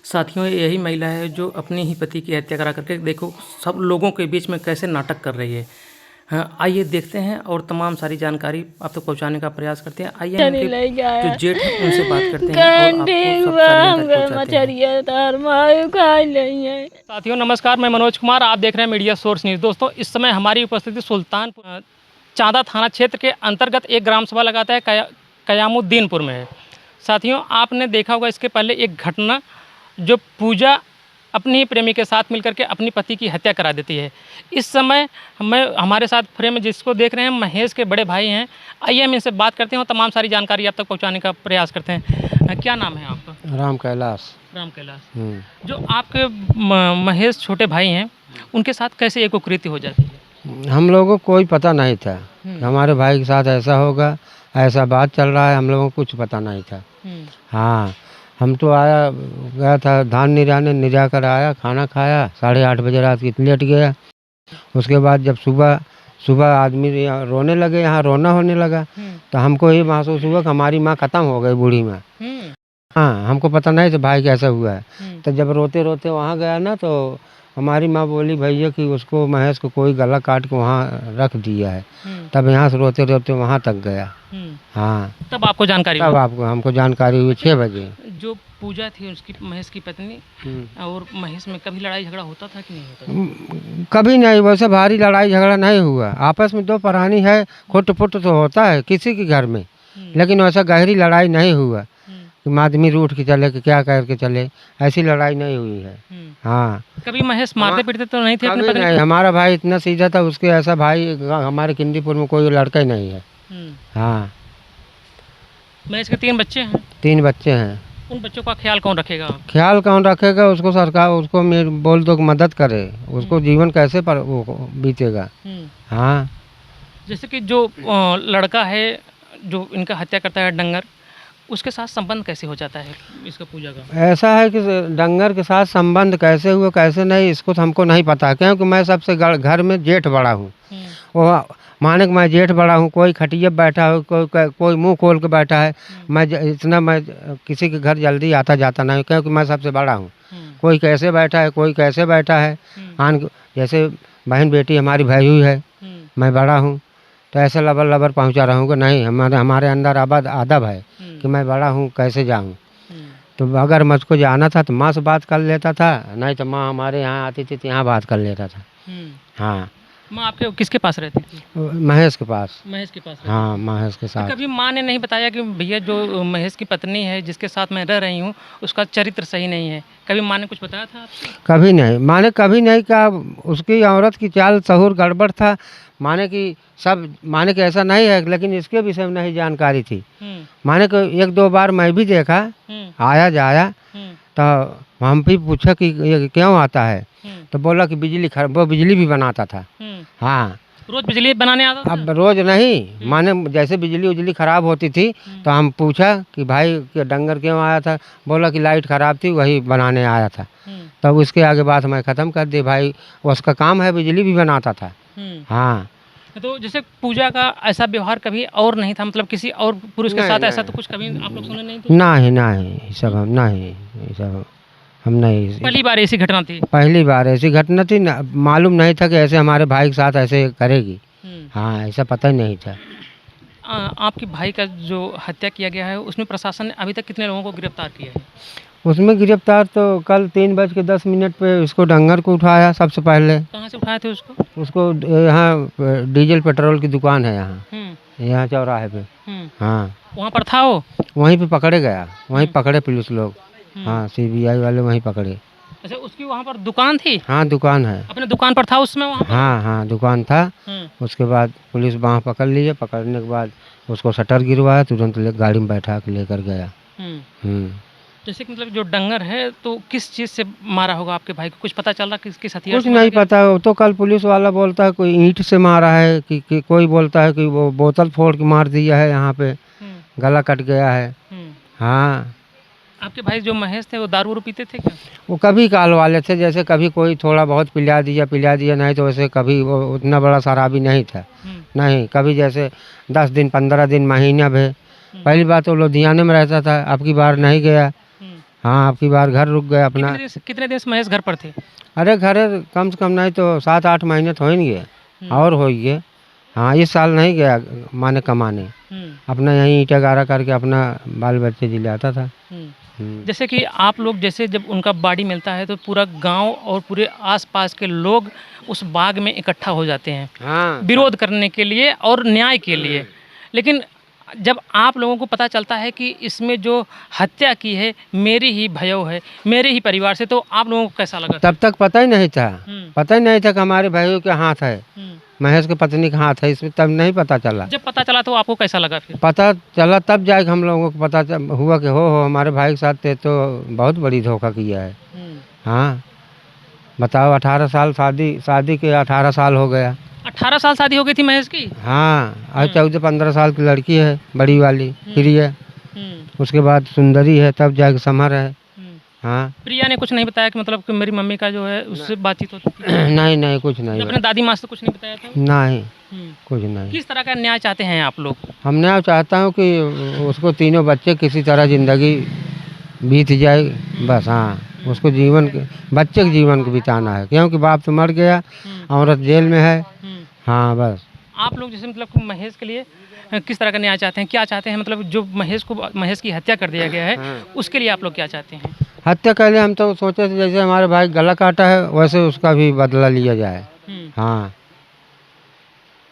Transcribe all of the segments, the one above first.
साथियों, यही महिला है जो अपने ही पति की हत्या करा करके देखो सब लोगों के बीच में कैसे नाटक कर रही है। हाँ, आइए देखते हैं और तमाम सारी जानकारी आप तक पहुंचाने का प्रयास करते हैं। आइए हम उनके जो जेठ हैं उनसे बात करते हैं और आपको सब सारी जानकारी पहुंचाते हैं। साथियों नमस्कार, मैं मनोज कुमार, आप देख रहे हैं मीडिया सोर्स न्यूज़। दोस्तों, इस समय हमारी उपस्थिति सुल्तानपुर चांदा थाना क्षेत्र के अंतर्गत एक ग्राम सभा लगाता है कयामुद्दीनपुर में है। साथियों, आपने देखा होगा इसके पहले एक घटना जो पूजा अपनी ही प्रेमी के साथ मिलकर के अपनी पति की हत्या करा देती है। इस समय हमारे साथ फ्रेम में जिसको देख रहे हैं महेश के बड़े भाई हैं। आइए हम इनसे बात करते हैं और तमाम सारी जानकारी आप तक पहुंचाने का प्रयास करते हैं। क्या नाम है आपका? राम कैलाश। राम कैलाश। जो आपके महेश छोटे भाई हैं उनके साथ कैसे एक कुकृति हो जाती है? हम लोगों को कोई पता नहीं था हमारे भाई के साथ ऐसा होगा, ऐसा बात चल रहा है, हम लोगों को कुछ पता नहीं था। हाँ, हम तो गया था धान निरा कर आया, खाना खाया, 8:30 बजे रात की लेट गया। उसके बाद जब सुबह आदमी रोने लगे, यहाँ रोना होने लगा, तो हमको ये महसूस हुआ कि हमारी माँ ख़त्म हो गई, बूढ़ी माँ। हाँ, हमको पता नहीं था भाई कैसा हुआ है। तो जब रोते रोते वहाँ गया ना, तो हमारी माँ बोली भैया कि उसको महेश को कोई गला काट के वहाँ रख दिया है। तब यहाँ से रोते रोते वहाँ तक गया। हाँ, तब आपको जानकारी हमको जानकारी हुई 6 बजे। जो पूजा थी उसकी महेश की पत्नी और महेश में कभी लड़ाई झगड़ा होता था कि नहीं होता? कभी नहीं, वैसे भारी लड़ाई झगड़ा नहीं हुआ। आपस में दो परानी है, खुट फुट तो होता है किसी के घर में, लेकिन वैसा गहरी लड़ाई नहीं हुआ कि आदमी रूठ के चले कि क्या करके चले, ऐसी लड़ाई नहीं हुई है। हाँ, कभी महेश मारते पीटते तो नहीं थे अपने पत्नी? नहीं, हमारा भाई इतना सीधा था, उसके ऐसा भाई हमारे किंदीपुर में कोई लड़का ही नहीं है। हाँ, महेश के 3 बच्चे हैं? 3 बच्चे हैं। उन बच्चों का ख्याल कौन रखेगा? ख्याल कौन रखेगा? उसको सरकार, उसको बोल दो कि मदद करे, उसको जीवन कैसे पर वो बीतेगा। हाँ, जैसे कि जो लड़का है जो इनका हत्या करता है डंगर, उसके साथ संबंध कैसे हो जाता है इसका पूजा का? ऐसा है कि डंगर के साथ संबंध कैसे हुआ कैसे नहीं, इसको तो हमको नहीं पता, क्योंकि मैं सबसे घर में जेठ बड़ा हूँ। वो माने कि मैं जेठ बड़ा हूँ, कोई खटिया बैठा हो, कोई मुंह खोल के बैठा है, मैं किसी के घर जल्दी आता जाता नहीं, क्योंकि मैं सबसे बड़ा हूँ। कोई कैसे बैठा है, कोई कैसे बैठा है, जैसे बहन बेटी हमारी भाई हुई है, मैं बड़ा हूँ, तो ऐसे लबर पहुँचा रहूँगा नहीं। हमारे अंदर आदब है कि मैं बड़ा हूँ, कैसे जाऊँ। तो अगर मुझको जाना था तो माँ से बात कर लेता था, नहीं तो माँ हमारे यहाँ आती थी तो यहाँ बात कर लेता था। हाँ। माँ आपके किसके पास रहती थी? महेश के पास। महेश के पास? हाँ, महेश के साथ। तो कभी माँ ने नहीं बताया कि भैया जो महेश की पत्नी है जिसके साथ मैं रह रही हूँ उसका चरित्र सही नहीं है? कभी माँ ने कुछ बताया था आपको? कभी नहीं, माँ ने कभी नहीं कहा। उसकी औरत की चाल सहूर गड़बड़ था, माने कि ऐसा नहीं है, लेकिन इसके विषय में नहीं जानकारी थी। माने कि 1-2 बार मैं भी देखा आया जाया, तो हम भी पूछा कि ये क्यों आता है, तो बोला कि वो बिजली भी बनाता था। हाँ, रोज बिजली बनाने आता था? अब रोज नहीं, माने जैसे बिजली खराब होती थी तो हम पूछा कि भाई डंगर क्यों आया था, बोला कि लाइट खराब थी वही बनाने आया था। तब उसके आगे बात मैं ख़त्म कर दी, भाई उसका काम है, बिजली भी बनाता था। हाँ, तो जैसे पूजा का ऐसा व्यवहार कभी और नहीं था, मतलब किसी और पुरुष के साथ ऐसा तो कुछ कभी आप लोग सुने नहीं थे? नहीं, सब हम नहीं। पहली बार ऐसी घटना थी? पहली बार ऐसी घटना थी, मालूम नहीं था कि ऐसे हमारे भाई के साथ ऐसे करेगी। हाँ, ऐसा पता ही नहीं था। आपके भाई का जो हत्या किया गया है उसमें प्रशासन ने अभी तक कितने लोगों को गिरफ्तार किया है? उसमें गिरफ्तार तो कल 3:10 पे इसको डंगर को उठाया सबसे पहले। कहाँ से उठाए थे उसको? उसको यहाँ डीजल पेट्रोल की दुकान है यहाँ चौराहे पे। हाँ, वहाँ पर था वो? वहीं पे पकड़े गया, वहीं पकड़े पुलिस लोग। हाँ, CBI वाले वहीं पकड़े। अच्छा, उसकी वहाँ पर दुकान थी? हाँ, दुकान है। अपने दुकान पर था उसमें वहाँ पर? हाँ, दुकान था। उसके बाद पुलिस वहाँ पकड़ लिए, पकड़ने के बाद उसको शटर गिरवाया, तुरंत गाड़ी में बैठा के लेकर गया। जैसे कि मतलब जो डंगर है तो किस चीज़ से मारा होगा आपके भाई को, कुछ पता चल रहा किस हथियार? कुछ नहीं पता, तो कल पुलिस वाला बोलता है कोई ईंट से मारा है कि कोई बोलता है कि वो बोतल फोड़ के मार दिया है, यहाँ पे गला कट गया है। हाँ। आपके भाई जो महेश थे वो दारू पीते थे क्या? वो कभी काल वाले थे, जैसे कभी कोई थोड़ा बहुत पिला दिया, नहीं तो वैसे कभी वो उतना बड़ा शराबी नहीं था। नहीं, कभी जैसे 10 दिन 15 दिन महीना भे। पहली बात तो लुधियाने में रहता था, अब की बार नहीं गया। हाँ, अब की बार घर रुक गया अपना। कितने दिन से महेश घर पर थे? अरे घरे कम से कम नहीं तो 7-8 महीने तो हो ही गए और हो ही गए। हाँ, इस साल नहीं गया माने कमाने, अपना यहीं ईंटा गारा करके अपना बाल बच्चे जिलाता था। जैसे कि आप लोग जैसे जब उनका बॉडी मिलता है तो पूरा गांव और पूरे आसपास के लोग उस बाग में इकट्ठा हो जाते हैं हाँ, विरोध करने के लिए और न्याय के लिए। लेकिन जब आप लोगों को पता चलता है कि इसमें जो हत्या की है मेरी ही भयो है, मेरे ही परिवार से, तो आप लोगों को कैसा लगा? तब तक पता ही नहीं था, पता ही नहीं था कि हमारे भाइयों के हाथ है, महेश के पत्नी का हाथ है इसमें, तब नहीं पता चला। जब पता चला तो आपको कैसा लगा फिर? पता चला तब जाके हम लोगों को पता हुआ कि हो हमारे भाई के साथ थे, तो बहुत बड़ी धोखा किया है। हाँ, बताओ 18 साल शादी के 18 साल हो गया। 18 साल शादी हो गई थी महेश की? हाँ, आज 14-15 साल की लड़की है, बड़ी वाली प्रिया, उसके बाद सुंदरी है, तब जाके समर है। हाँ, प्रिया ने कुछ नहीं बताया कि मतलब कि मेरी मम्मी का जो है उससे बातचीत होती थी? नहीं नहीं, कुछ नहीं, अपने दादी माँ से कुछ नहीं बताया था? नहीं, कुछ नहीं। किस तरह का न्याय चाहते हैं आप लोग? हमने अब चाहता हूँ कि उसको तीनों बच्चे किसी तरह ज़िंदगी बीत जाए बस। हाँ, उसको बच्चे के जीवन को बिताना है, क्योंकि बाप तो मर गया, औरत जेल में है। हाँ, बस। आप लोग जैसे मतलब कि महेश के लिए किस तरह का न्याय चाहते हैं, क्या चाहते हैं? मतलब जो महेश की हत्या कर दिया गया है उसके लिए आप लोग क्या चाहते हैं? हत्या के लिए हम तो सोचे थे जैसे हमारे भाई गला काटा है वैसे उसका भी बदला लिया जाए। हाँ,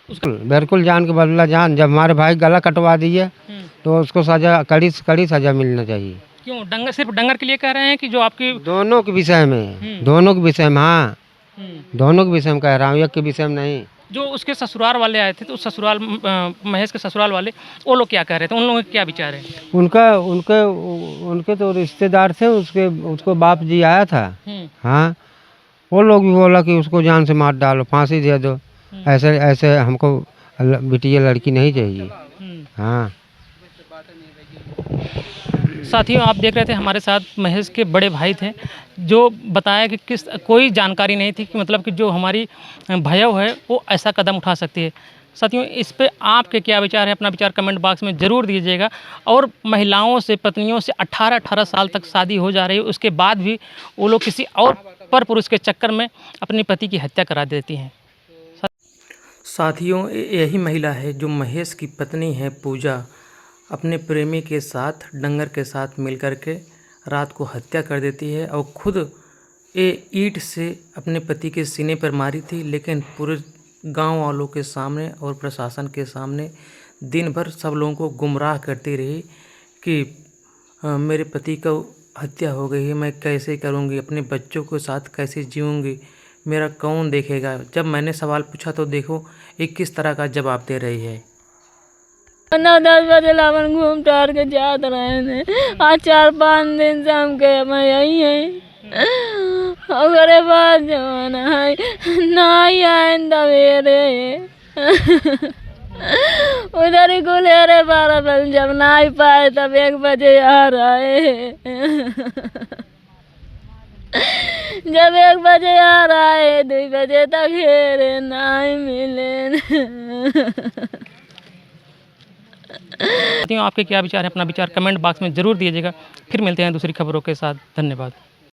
बिल्कुल जान के बदला जान। जब हमारे भाई गला कटवा दिए तो उसको सजा, कड़ी से कड़ी सजा मिलना चाहिए। क्यों सिर्फ डंगर के लिए कह रहे हैं कि जो आपकी दोनों के विषय में, दोनों के विषय में। हाँ, दोनों के विषय में कह रहा हूँ, एक के विषय में नहीं। जो उसके ससुराल वाले आए थे तो ससुराल महेश के ससुराल वाले वो लोग क्या कह रहे थे, उन लोगों के क्या विचार है? उनके तो रिश्तेदार थे, उसको बाप जी आया था। हाँ, वो लोग भी बोला कि उसको जान से मार डालो, फांसी दे दो, ऐसे ऐसे हमको बिटिया लड़की नहीं चाहिए। हाँ, साथियों, आप देख रहे थे हमारे साथ महेश के बड़े भाई थे जो बताया कि कोई जानकारी नहीं थी कि मतलब कि जो हमारी भयो है वो ऐसा कदम उठा सकती है। साथियों, इस पे आपके क्या विचार है, अपना विचार कमेंट बॉक्स में ज़रूर दीजिएगा। और महिलाओं से, पत्नियों से 18-18 साल तक शादी हो जा रही है, उसके बाद भी वो लोग किसी और पर पुरुष के चक्कर में अपने पति की हत्या करा देती हैं। साथियों, यही महिला है जो महेश की पत्नी है पूजा, अपने प्रेमी के साथ डंगर के साथ मिलकर के रात को हत्या कर देती है और खुद ईंट से अपने पति के सीने पर मारी थी। लेकिन पूरे गांव वालों के सामने और प्रशासन के सामने दिन भर सब लोगों को गुमराह करती रही कि मेरे पति को हत्या हो गई है, मैं कैसे करूंगी, अपने बच्चों के साथ कैसे जीऊँगी, मेरा कौन देखेगा। जब मैंने सवाल पूछा तो देखो ये किस तरह का जवाब दे रही है। 9-10 बजे लावन घूम टहर के जात रहे थे, आज 4-5 दिन से हम के मैं यही है। और बाद जो नहीं आए दवेरे उधर ही गुलेरे 12 बजे, जब नहीं पाए तब 1 बजे आ रहे। जब 1 बजे आ रहे 2 बजे तक हेरे नहीं मिले। आपके क्या विचार है, अपना विचार कमेंट बॉक्स में ज़रूर दीजिएगा। फिर मिलते हैं दूसरी खबरों के साथ। धन्यवाद।